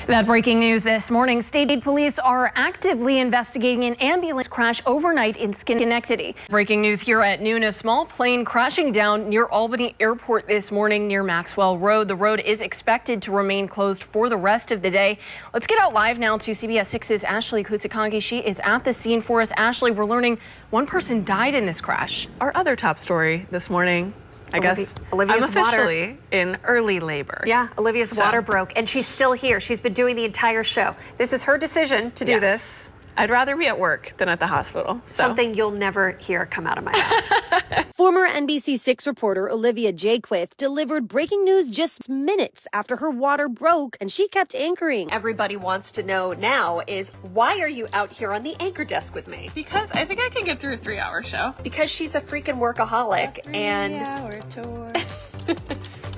That breaking news this morning. State police are actively investigating an ambulance crash overnight in Schenectady. Breaking news here at noon. A small plane crashing down near Albany Airport this morning near Maxwell Road. The road is expected to remain closed for the rest of the day. Let's get out live now to CBS 6's Ashley Kutsikangi. She is at the scene for us. Ashley, we're learning one person died in this crash. Our other top story this morning. I guess Olivia's I'm officially in early labor. Yeah, Olivia's water broke, and she's still here. She's been doing the entire show. This is her decision to do this. I'd rather be at work than at the hospital. Something you'll never hear come out of my mouth. Former NBC6 reporter Olivia Jaquith delivered breaking news just minutes after her water broke, and she kept anchoring. Everybody wants to know now is, why are you out here on the anchor desk with me? Because I think I can get through a 3-hour show. Because she's a freaking workaholic. A 3-hour tour.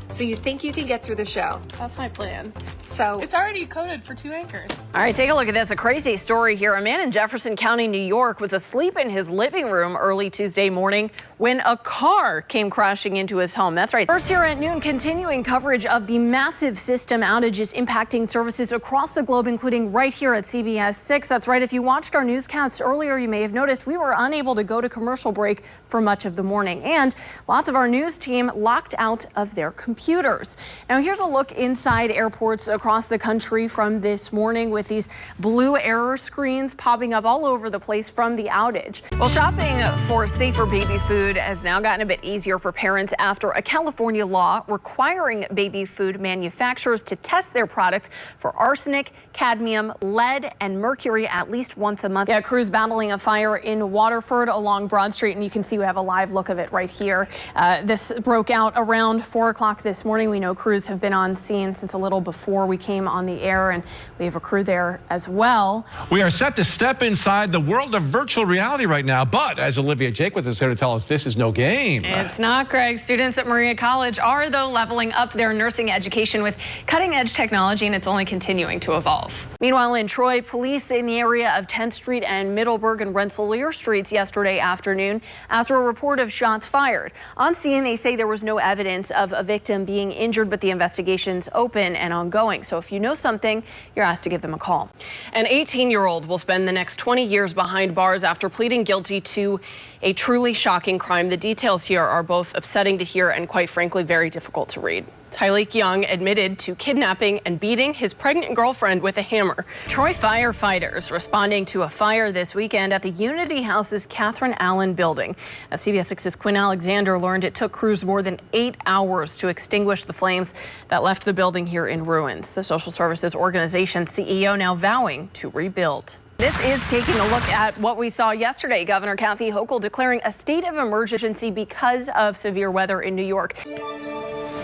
So you think you can get through the show? That's my plan. So it's already coded for 2 anchors. All right, take a look at this. A crazy story here. A man in Jefferson County, New York, was asleep in his living room early Tuesday morning when a car came crashing into his home. That's right. First here at noon, continuing coverage of the massive system outages impacting services across the globe, including right here at CBS 6. That's right. If you watched our newscast earlier, you may have noticed we were unable to go to commercial break for much of the morning. And lots of our news team locked out of their computers. Now, here's a look inside airports across the country from this morning with these blue error screens popping up all over the place from the outage. Well, shopping for safer baby food has now gotten a bit easier for parents after a California law requiring baby food manufacturers to test their products for arsenic, cadmium, lead, and mercury at least once a month. Yeah, crews battling a fire in Waterford along Broad Street, and you can see we have a live look of it right here. This broke out around 4 o'clock this morning. We know crews have been on scene since a little before we came on the air, and we have a crew there as well. We are set to step inside the world of virtual reality right now, but as Olivia Jaquith is here to tell us, this is no game. It's not, Greg. Students at Maria College are, though, leveling up their nursing education with cutting-edge technology, and it's only continuing to evolve. Meanwhile, in Troy, police in the area of 10th Street and Middleburg and Rensselaer Streets yesterday afternoon after a report of shots fired. On scene, they say there was no evidence of a victim being injured, but the investigation's open and ongoing. So if you know something, you're asked to give them a call. An 18-year-old will spend the next 20 years behind bars after pleading guilty to a truly shocking crime. The details here are both upsetting to hear and, quite frankly, very difficult to read. Tyleek Young admitted to kidnapping and beating his pregnant girlfriend with a hammer. Troy firefighters responding to a fire this weekend at the Unity House's Catherine Allen building. As CBS 6's Quinn Alexander learned, it took crews more than 8 hours to extinguish the flames that left the building here in ruins. The social services organization CEO now vowing to rebuild. This is taking a look at what we saw yesterday. Governor Kathy Hochul declaring a state of emergency because of severe weather in New York.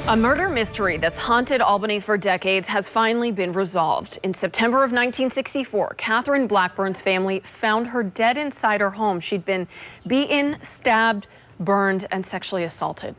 A murder mystery that's haunted Albany for decades has finally been resolved. In September of 1964, Catherine Blackburn's family found her dead inside her home. She'd been beaten, stabbed, burned, and sexually assaulted.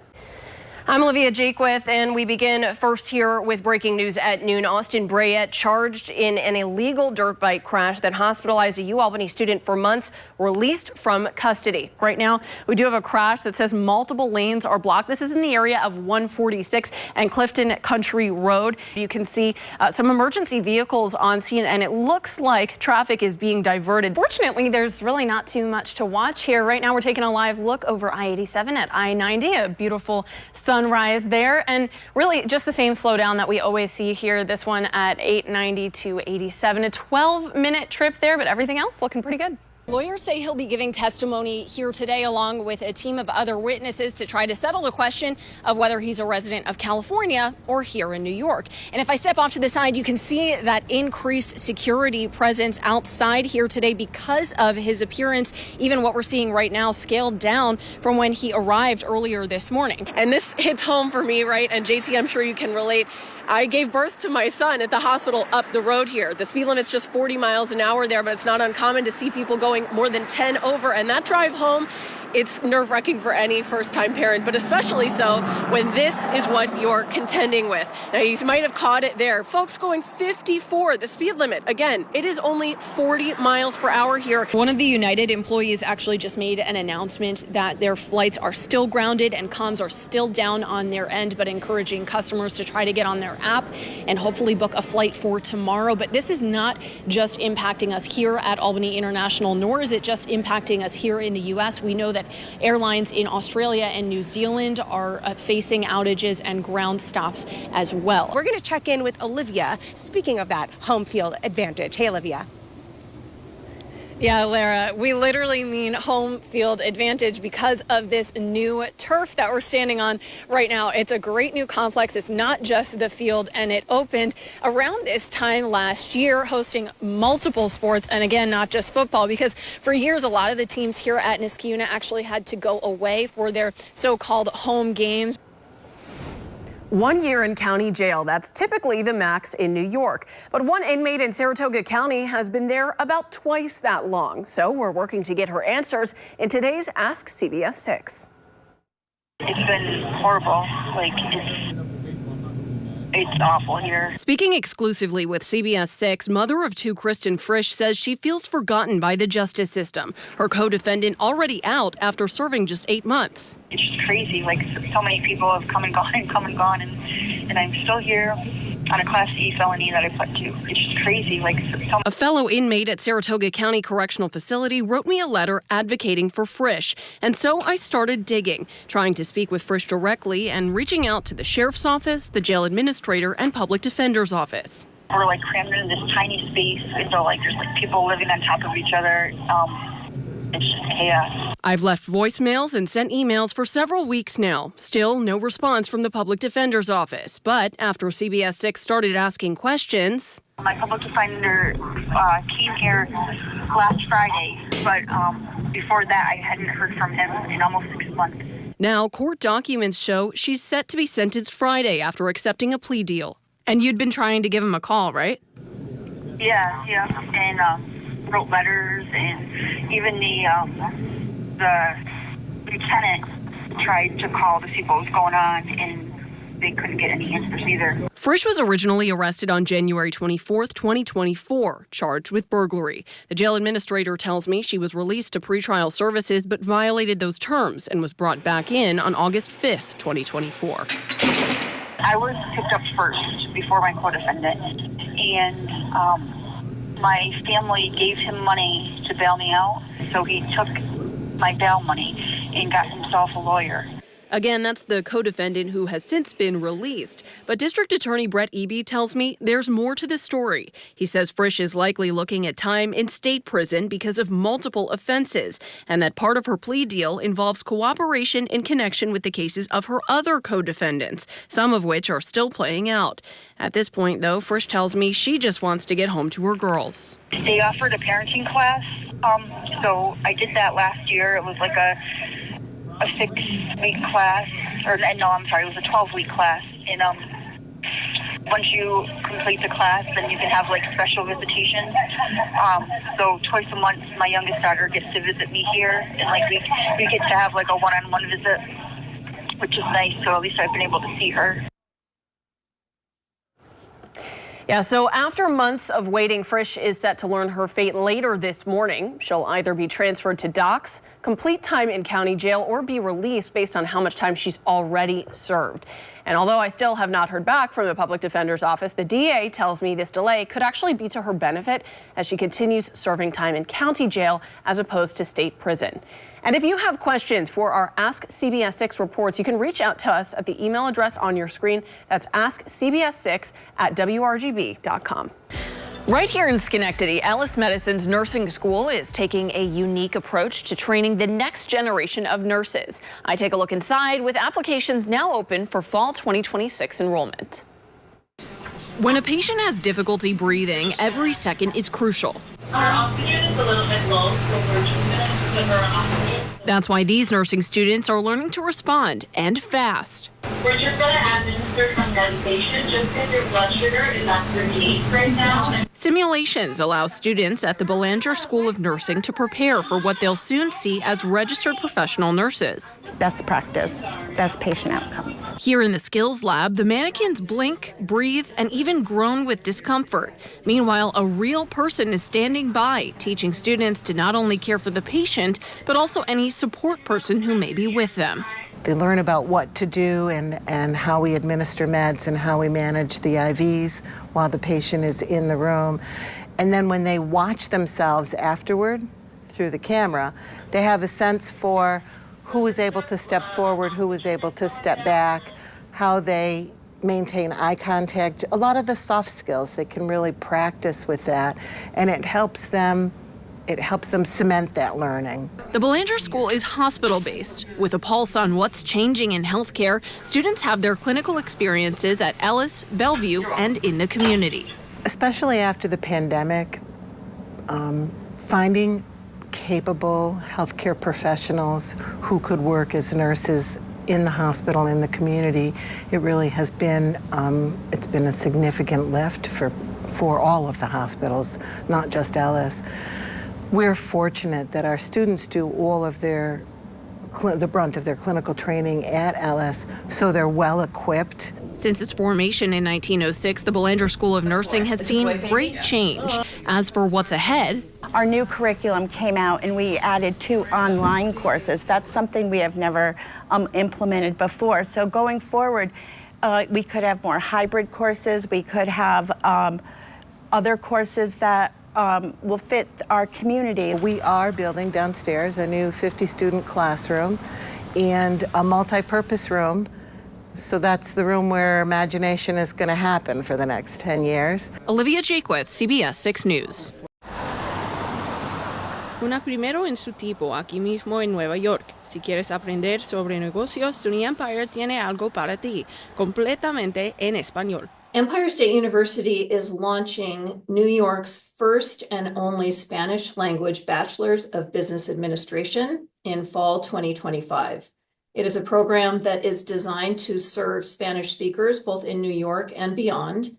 I'm Olivia Jaquith, and we begin first here with breaking news at noon. Austin Brayette charged in an illegal dirt bike crash that hospitalized a UAlbany student for months, released from custody. Right now, we do have a crash that says multiple lanes are blocked. This is in the area of 146 and Clifton Country Road. You can see some emergency vehicles on scene, and it looks like traffic is being diverted. Fortunately, there's really not too much to watch here. Right now, we're taking a live look over I-87 at I-90, a beautiful sunrise there, and really just the same slowdown that we always see here. This one at 890 to 87, a 12-minute trip there, but everything else looking pretty good. Lawyers say he'll be giving testimony here today along with a team of other witnesses to try to settle the question of whether he's a resident of California or here in New York. And if I step off to the side, you can see that increased security presence outside here today because of his appearance. Even what we're seeing right now scaled down from when he arrived earlier this morning. And this hits home for me, right? And JT, I'm sure you can relate. I gave birth to my son at the hospital up the road here. The speed limit's just 40 miles an hour there, but it's not uncommon to see people going more than 10 over. And that drive home It's nerve-wracking for any first-time parent, but especially so when this is what you're contending with. Now, you might have caught it there. Folks going 54, the speed limit. Again, it is only 40 miles per hour here. One of the United employees actually just made an announcement that their flights are still grounded and comms are still down on their end, but encouraging customers to try to get on their app and hopefully book a flight for tomorrow. But this is not just impacting us here at Albany International, nor is it just impacting us here in the U.S. We know that airlines in Australia and New Zealand are facing outages and ground stops as well. We're going to check in with Olivia, speaking of that home field advantage. Hey, Olivia. Yeah, Lara, we literally mean home field advantage because of this new turf that we're standing on right now. It's a great new complex. It's not just the field, and it opened around this time last year, hosting multiple sports, and again, not just football, because for years, a lot of the teams here at Niskayuna actually had to go away for their so-called home games. 1 year in county jail. That's typically the max in New York. But one inmate in Saratoga County has been there about twice that long. So we're working to get her answers in today's Ask CBS 6. It's been horrible. It's awful here. Speaking exclusively with CBS 6, mother of two Kristen Frisch says she feels forgotten by the justice system. Her co-defendant already out after serving just 8 months. It's just crazy. So many people have come and gone, and I'm still here on a Class C felony that I pled to. It's just crazy. A fellow inmate at Saratoga County Correctional Facility wrote me a letter advocating for Frisch. And so I started digging, trying to speak with Frisch directly and reaching out to the sheriff's office, the jail administrator, and public defender's office. We're crammed in this tiny space. So there's people living on top of each other. It's just chaos. I've left voicemails and sent emails for several weeks now. Still no response from the public defender's office. But after CBS 6 started asking questions, my public defender came here last Friday, but before that I hadn't heard from him in almost 6 months. Now court documents show she's set to be sentenced Friday after accepting a plea deal. And you'd been trying to give him a call, right? Yeah, and wrote letters, and even the lieutenant tried to call to see what was going on, and they couldn't get any answers either. Frisch was originally arrested on January 24th, 2024, charged with burglary. The jail administrator tells me she was released to pretrial services but violated those terms and was brought back in on August 5th, 2024. I was picked up first before my co-defendant, and my family gave him money to bail me out, so he took my bail money and got himself a lawyer. Again, that's the co-defendant who has since been released. But District Attorney Brett Eby tells me there's more to the story. He says Frisch is likely looking at time in state prison because of multiple offenses, and that part of her plea deal involves cooperation in connection with the cases of her other co-defendants, some of which are still playing out. At this point, though, Frisch tells me she just wants to get home to her girls. They offered a parenting class, so I did that last year. It was a 6-week class, it was a 12-week class. And once you complete the class, then you can have special visitation. So twice a month, my youngest daughter gets to visit me here, and we get to have a one-on-one visit, which is nice. So at least I've been able to see her. Yeah, so after months of waiting, Frisch is set to learn her fate later this morning. She'll either be transferred to docks, complete time in county jail, or be released based on how much time she's already served. And although I still have not heard back from the public defender's office, the DA tells me this delay could actually be to her benefit as she continues serving time in county jail as opposed to state prison. And if you have questions for our Ask CBS 6 reports, you can reach out to us at the email address on your screen. That's askcbs6@wrgb.com. Right here in Schenectady, Ellis Medicine's nursing school is taking a unique approach to training the next generation of nurses. I take a look inside with applications now open for fall 2026 enrollment. When a patient has difficulty breathing, every second is crucial. Our oxygen is a little bit low, so we're just going to put her on oxygen. That's why these nursing students are learning to respond, and fast. We're just going to administer some medication just because your blood sugar is at 38 right now. Simulations allow students at the Belanger School of Nursing to prepare for what they'll soon see as registered professional nurses. Best practice, best patient outcomes. Here in the skills lab, the mannequins blink, breathe, and even groan with discomfort. Meanwhile, a real person is standing by, teaching students to not only care for the patient, but also any support person who may be with them. They learn about what to do and how we administer meds and how we manage the IVs while the patient is in the room. And then when they watch themselves afterward through the camera, they have a sense for who was able to step forward, who was able to step back, how they maintain eye contact, a lot of the soft skills. They can really practice with that, and it helps them cement that learning. The Belanger School is hospital-based. With a pulse on what's changing in healthcare, students have their clinical experiences at Ellis, Bellevue, and in the community. Especially after the pandemic, finding capable healthcare professionals who could work as nurses in the hospital, in the community, it really has been, it's been a significant lift for all of the hospitals, not just Ellis. We're fortunate that our students do all of the brunt of their clinical training at Ellis, so they're well equipped. Since its formation in 1906, the Belanger School of Nursing has seen great change. As for what's ahead, Our new curriculum came out and we added 2 online courses. That's something we have never implemented before. So going forward, we could have more hybrid courses. We could have other courses that will fit our community. We are building downstairs a new 50-student classroom and a multi-purpose room. So that's the room where imagination is going to happen for the next 10 years. Olivia Jaquith, CBS 6 News. Una primero en su tipo aquí mismo en Nueva York. Si quieres aprender sobre negocios, SUNY Empire tiene algo para ti, completamente en español. Empire State University is launching New York's first and only Spanish language Bachelor's of Business Administration in fall 2025. It is a program that is designed to serve Spanish speakers both in New York and beyond.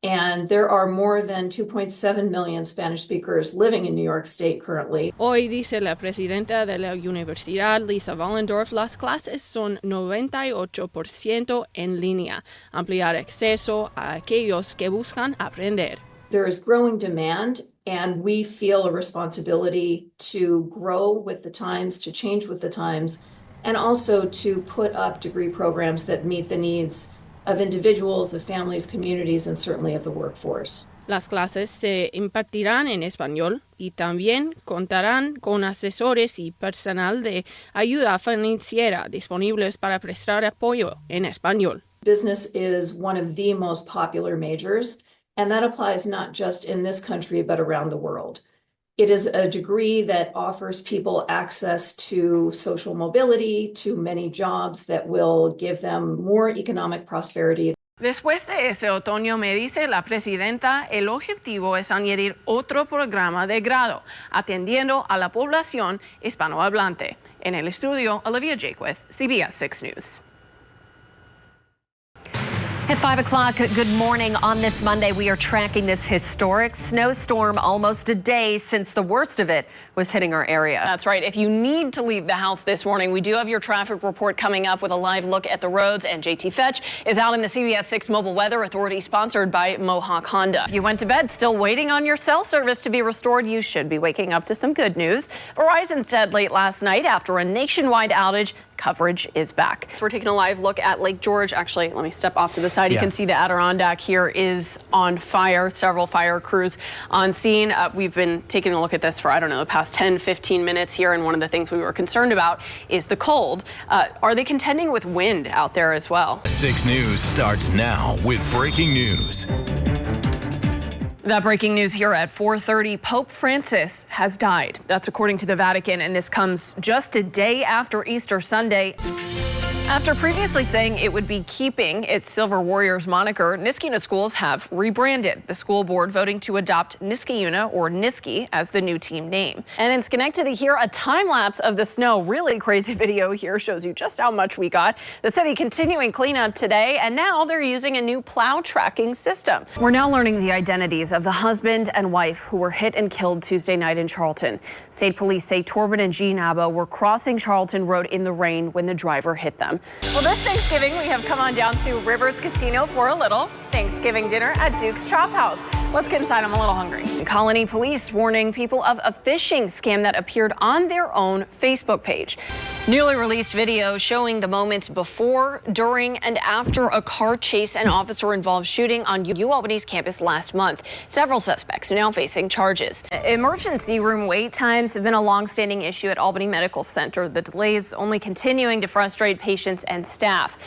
And there are more than 2.7 million Spanish speakers living in New York State currently. Hoy, dice la presidenta de la universidad, Lisa Wallendorf, las clases son 98% en línea. Ampliar acceso a aquellos que buscan aprender. There is growing demand, and we feel a responsibility to grow with the times, to change with the times, and also to put up degree programs that meet the needs of individuals, of families, communities, and certainly of the workforce. Las clases se impartirán en español y también contarán con asesores y personal de ayuda financiera disponibles para prestar apoyo en español. Business is one of the most popular majors, and that applies not just in this country, but around the world. It is a degree that offers people access to social mobility, to many jobs that will give them more economic prosperity. Después de ese otoño, me dice la presidenta, el objetivo es añadir otro programa de grado, atendiendo a la población hispanohablante. En el estudio, Olivia Jaquith, CBS 6 News. At 5 o'clock, good morning. On this Monday, we are tracking this historic snowstorm almost a day since the worst of it was hitting our area. That's right. If you need to leave the house this morning, we do have your traffic report coming up with a live look at the roads. And JT Fetch is out in the CBS 6 Mobile Weather Authority, sponsored by Mohawk Honda. If you went to bed still waiting on your cell service to be restored, you should be waking up to some good news. Verizon said late last night, after a nationwide outage, coverage is back. We're taking a live look at Lake George. Actually, let me step off to the side. You can see the Adirondack here is on fire. Several fire crews on scene. We've been taking a look at this for, I don't know, the past 10, 15 minutes here. And one of the things we were concerned about is the cold. Are they contending with wind out there as well? 6 News starts now with breaking news. That breaking news here at 4:30, Pope Francis has died. That's according to the Vatican, and this comes just a day after Easter Sunday. After previously saying it would be keeping its Silver Warriors moniker, Niskayuna schools have rebranded. The school board voting to adopt Niskayuna, or Niski, as the new team name. And in Schenectady here, a time lapse of the snow. Really crazy video here shows you just how much we got. The city continuing cleanup today, and now they're using a new plow tracking system. We're now learning the identities of the husband and wife who were hit and killed Tuesday night in Charlton. State police say Torben and Jean Abbo were crossing Charlton Road in the rain when the driver hit them. Well, this Thanksgiving, we have come on down to Rivers Casino for a little Thanksgiving dinner at Duke's Chop House. Let's get inside. I'm a little hungry. Colony police warning people of a phishing scam that appeared on their own Facebook page. Newly released video showing the moments before, during, and after a car chase and officer-involved shooting on UAlbany's campus last month. Several suspects are now facing charges. Emergency room wait times have been a long-standing issue at Albany Medical Center. The delays only continuing to frustrate patients and staff.